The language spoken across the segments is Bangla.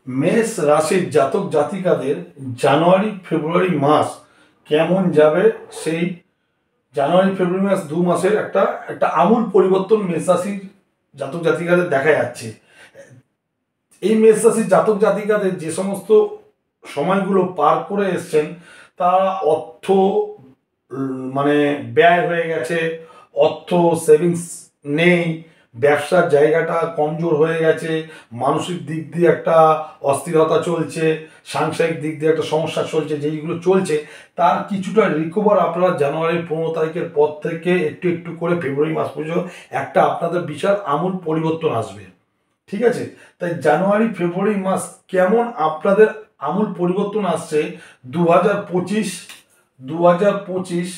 মেষ রাশির জাতক জাতিকাদের জানুয়ারি ফেব্রুয়ারি মাস কেমন যাবে, সেই জানুয়ারি ফেব্রুয়ারি মাস 2 মাসের একটা একটা আমূল পরিবর্তন মেষ রাশির জাতক জাতিকাদের দেখা যাচ্ছে। এই মেষ রাশির জাতক জাতিকাদের যে সমস্ত সময়গুলো পার করে এসছেন, তারা অর্থ মানে ব্যয় হয়ে গেছে, অর্থ সেভিংস নেই, ব্যবসার জায়গাটা কমজোর হয়ে গেছে, মানসিক দিক দিয়ে একটা অস্থিরতা চলছে, সাংসারিক দিক দিয়ে একটা সমস্যা চলছে, যেইগুলো চলছে তার কিছুটা রিকভার আপনারা জানুয়ারির 15 তারিখের পর থেকে একটু একটু করে ফেব্রুয়ারি মাস পর্যন্ত একটা আপনাদের বিশাল আমূল পরিবর্তন আসবে। ঠিক আছে, তাই জানুয়ারি ফেব্রুয়ারি মাস কেমন আপনাদের আমূল পরিবর্তন আসছে 2025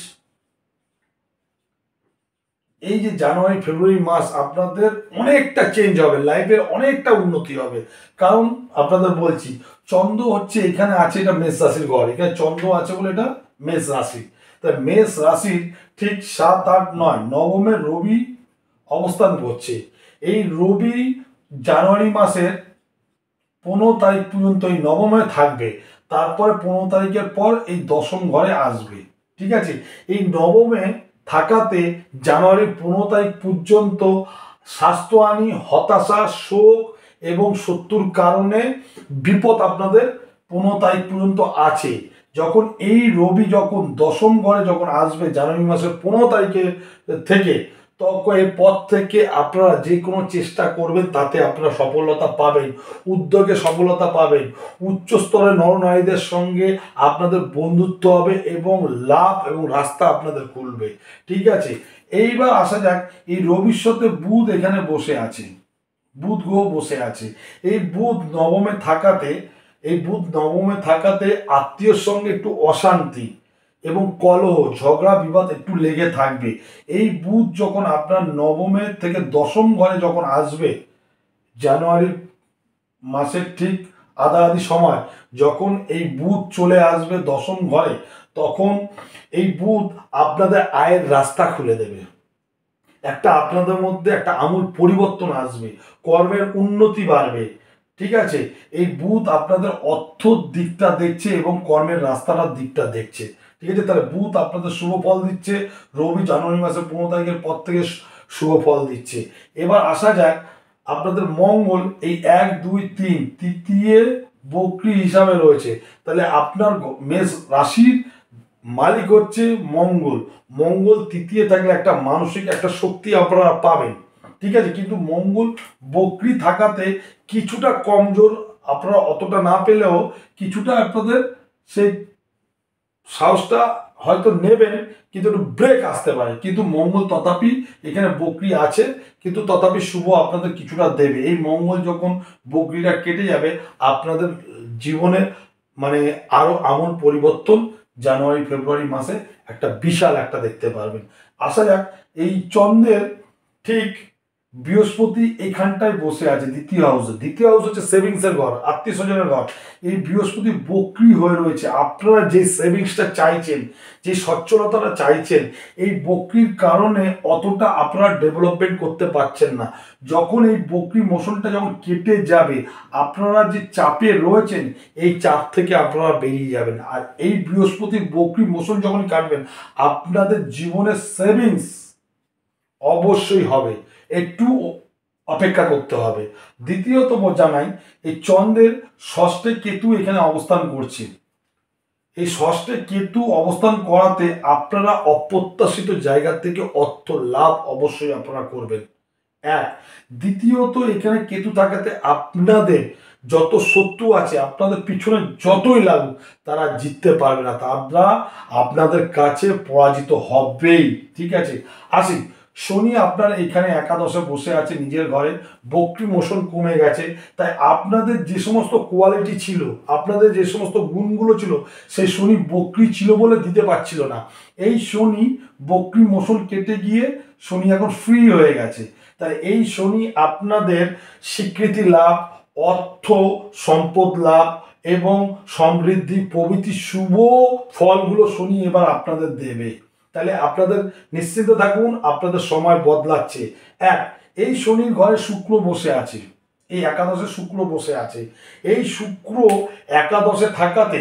এই যে জানুয়ারি ফেব্রুয়ারি মাস আপনাদের অনেকটা চেঞ্জ হবে, লাইফের অনেকটা উন্নতি হবে। কারণ আপনাদের বলছি, চন্দ্র হচ্ছে এখানে আছে, এটা মেষ রাশির ঘর, এখানে চন্দ্র আছে বলে এটা মেষ রাশি। তাই মেষ রাশির ঠিক 7, 8, 9 নবমে রবি অবস্থান করছে। এই রবি জানুয়ারি মাসের 15 তারিখ পর্যন্ত এই নবমে থাকবে, তারপরে 15 তারিখের পর এই দশম ঘরে আসবে। ঠিক আছে, এই নবমে থাকাতে জানুয়ারির 15 তারিখ পর্যন্ত স্বাস্থ্যহানি, হতাশা, শোক এবং শত্রুর কারণে বিপদ আপনাদের 15 তারিখ পর্যন্ত আছে। যখন এই রবি যখন দশম ঘরে যখন আসবে জানুয়ারি মাসের 15 তারিখে থেকে, তখন এরপর থেকে আপনারা যে কোনো চেষ্টা করবেন তাতে আপনারা সফলতা পাবেন, উদ্যোগে সফলতা পাবেন, উচ্চ স্তরের নরনারীদের সঙ্গে আপনাদের বন্ধুত্ব হবে এবং লাভ এবং রাস্তা আপনাদের খুলবে। ঠিক আছে, এইবার আসা যাক, এই রবির সাথে বুধ এখানে বসে আছে, বুধ গ্রহ বসে আছে। এই বুধ নবমে থাকাতে আত্মীয়র সঙ্গে একটু অশান্তি এবং কলহ, ঝগড়া বিবাদ একটু লেগে থাকবে। এই বুধ যখন আপনার নবমের থেকে দশম ঘরে যখন আসবে জানুয়ারি মাসের ঠিক আধাআধি সময়, যখন এই বুধ চলে আসবে দশম ঘরে, তখন এই বুধ আপনাদের আয়ের রাস্তা খুলে দেবে, একটা আপনাদের মধ্যে একটা আমূল পরিবর্তন আসবে, কর্মের উন্নতি বাড়বে। ঠিক আছে, এই বুধ আপনাদের অর্থ দিকটা দেখছে এবং কর্মের রাস্তাটার দিকটা দেখছে। ঠিক আছে, তাহলে বুধ আপনাদের শুভ ফল দিচ্ছে, রবি জানুয়ারি মাসের 15 তারিখের পর থেকে শুভ ফল দিচ্ছে। এবার আসা যাক, আপনাদের মঙ্গল এই 1, 2, 3 তৃতীয় বক্রী হিসাবে রয়েছে। তাহলে আপনার মেষ রাশির মালিক হচ্ছে মঙ্গল। মঙ্গল তৃতীয় থাকলে একটা মানসিক একটা শক্তি আপনারা পাবেন। ঠিক আছে, কিন্তু মঙ্গল বক্রী থাকাতে কিছুটা কমজোর, আপনারা অতটা না পেলেও কিছুটা আপনাদের সেই সাহসটা হয়তো নেবেন, কিন্তু একটু ব্রেক আসতে পারে। কিন্তু মঙ্গল তথাপি এখানে বক্রী আছে, কিন্তু তথাপি শুভ আপনাদের কিছুটা দেবে। এই মঙ্গল যখন বক্রীটা কেটে যাবে, আপনাদের জীবনে মানে আরো আমূল পরিবর্তন জানুয়ারি ফেব্রুয়ারি মাসে একটা বিশাল একটা দেখতে পারবেন। আসা যাক, এই চন্দ্রের ঠিক বৃহস্পতি এইখানটায় বসে আছে দ্বিতীয় হাউসে। দ্বিতীয় হাউস হচ্ছে সেভিংসের ঘর, আত্মীয় স্বজনের ঘর। এই বৃহস্পতি বক্রী হয়ে রয়েছে। আপনারা যে সেভিংসটা চাইছেন, যে সচ্ছলতাটা চাইছেন, এই বক্রীর কারণে অতটা আপনারা ডেভেলপমেন্ট করতে পারছেন না। যখন এই বক্রী মোশনটা যখন কেটে যাবে, আপনারা যে চাপে রয়েছেন এই চাপ থেকে আপনারা বেরিয়ে যাবেন। আর এই বৃহস্পতির বক্রী মোশন যখন কাটবেন, আপনাদের জীবনের সেভিংস অবশ্যই হবে, একটু অপেক্ষা করতে হবে। দ্বিতীয়ত জানাই, এই চন্দ্রের ষষ্ঠে কেতু এখানে অবস্থান করছে। এই ষষ্ঠে কেতু অবস্থান করাতে আপনারা অপ্রত্যাশিত জায়গা থেকে অর্থ লাভ অবশ্যই আপনারা করবেন। এক, দ্বিতীয়ত এখানে কেতু থাকাতে আপনাদের যত শত্রু আছে, আপনাদের পিছনে যতই লাগুক, তারা জিততে পারবে না, তারা আপনাদের কাছে পরাজিত হবেই। ঠিক আছে, আসি, শনি আপনার এখানে একাদশে বসে আছে নিজের ঘরে, বক্রী মোশন কমে গেছে। তাই আপনাদের যে সমস্ত কোয়ালিটি ছিল, আপনাদের যে সমস্ত গুণগুলো ছিল, সেই শনি বক্রী ছিল বলে দিতে পারছিল না। এই শনি বক্রী মোশন কেটে গিয়ে শনি এখন ফ্রি হয়ে গেছে। তাই এই শনি আপনাদের স্বীকৃতি লাভ, অর্থ সম্পদ লাভ এবং সমৃদ্ধি প্রভৃতি শুভ ফলগুলো শনি এবার আপনাদের দেবে। তাহলে আপনাদের নিশ্চিন্ত থাকুন, আপনাদের সময় বদলাচ্ছে। এক, এই শনির ঘরে শুক্র বসে আছে, এই একাদশে শুক্র বসে আছে। এই শুক্র একাদশে থাকাতে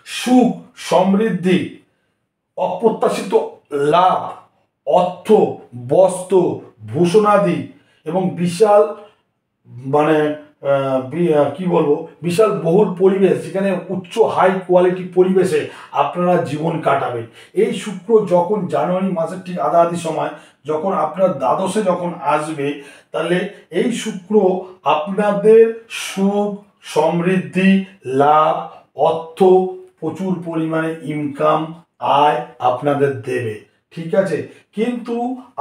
সুখ, সমৃদ্ধি, অপ্রত্যাশিত লাভ, অর্থ, বস্ত্র, ভূষণাদি এবং বিশাল মানে কি বলবো, বিশাল বহুল পরিবেশ, যেখানে উচ্চ হাই কোয়ালিটি পরিবেশে আপনারা জীবন কাটাবেন। এই শুক্র যখন জানুয়ারি মাসের ঠিক আধাআধি সময় যখন আপনার দ্বাদশে যখন আসবে, তাহলে এই শুক্র আপনাদের সুখ, সমৃদ্ধি, লাভ, অর্থ, প্রচুর পরিমাণে ইনকাম, আয় আপনাদের দেবে। ঠিক আছে, কিন্তু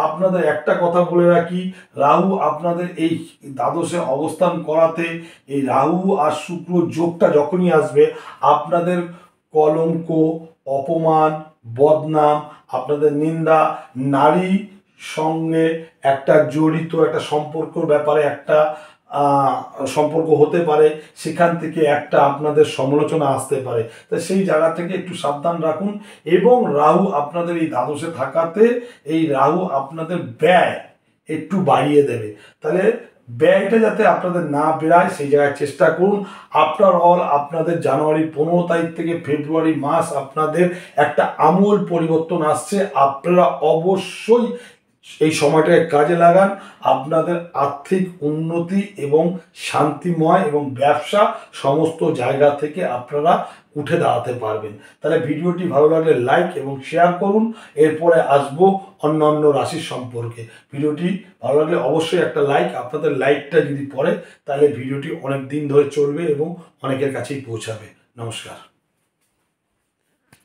আপনাদের একটা কথা বলে রাখি, রাহু আপনাদের এই দ্বাদশে অবস্থান করাতে, এই রাহু আর শুক্র যোগটা যখনই আসবে, আপনাদের কলঙ্ক, অপমান, বদনাম, আপনাদের নিন্দা, নারী সঙ্গে একটা জড়িত একটা সম্পর্কর ব্যাপারে একটা সম্পর্ক হতে পারে, সেখান থেকে একটা আপনাদের সমালোচনা আসতে পারে। তাই সেই জায়গা থেকে একটু সাবধান রাখুন। এবং রাহু আপনাদের এই দ্বাদশে থাকাতে এই রাহু আপনাদের ব্যয় একটু বাড়িয়ে দেবে। তাহলে ব্যয়টা যাতে আপনাদের না বেড়ায় সেই জায়গায় চেষ্টা করুন। আফটার অল আপনাদের জানুয়ারি 15 তারিখ থেকে ফেব্রুয়ারি মাস আপনাদের একটা আমূল পরিবর্তন আসছে। আপনারা অবশ্যই এই সময়টাকে কাজে লাগান। আপনাদের আর্থিক উন্নতি এবং শান্তিময় এবং ব্যবসা সমস্ত জায়গা থেকে আপনারা উঠে দাঁড়াতে পারবেন। তাহলে ভিডিওটি ভালো লাগলে লাইক এবং শেয়ার করুন। এরপরে আসবো অন্যান্য রাশির সম্পর্কে। ভিডিওটি ভালো লাগলে অবশ্যই একটা লাইক, আপনাদের লাইকটা যদি পড়ে তাহলে ভিডিওটি অনেক দিন ধরে চলবে এবং অনেকের কাছেই পৌঁছাবে। নমস্কার।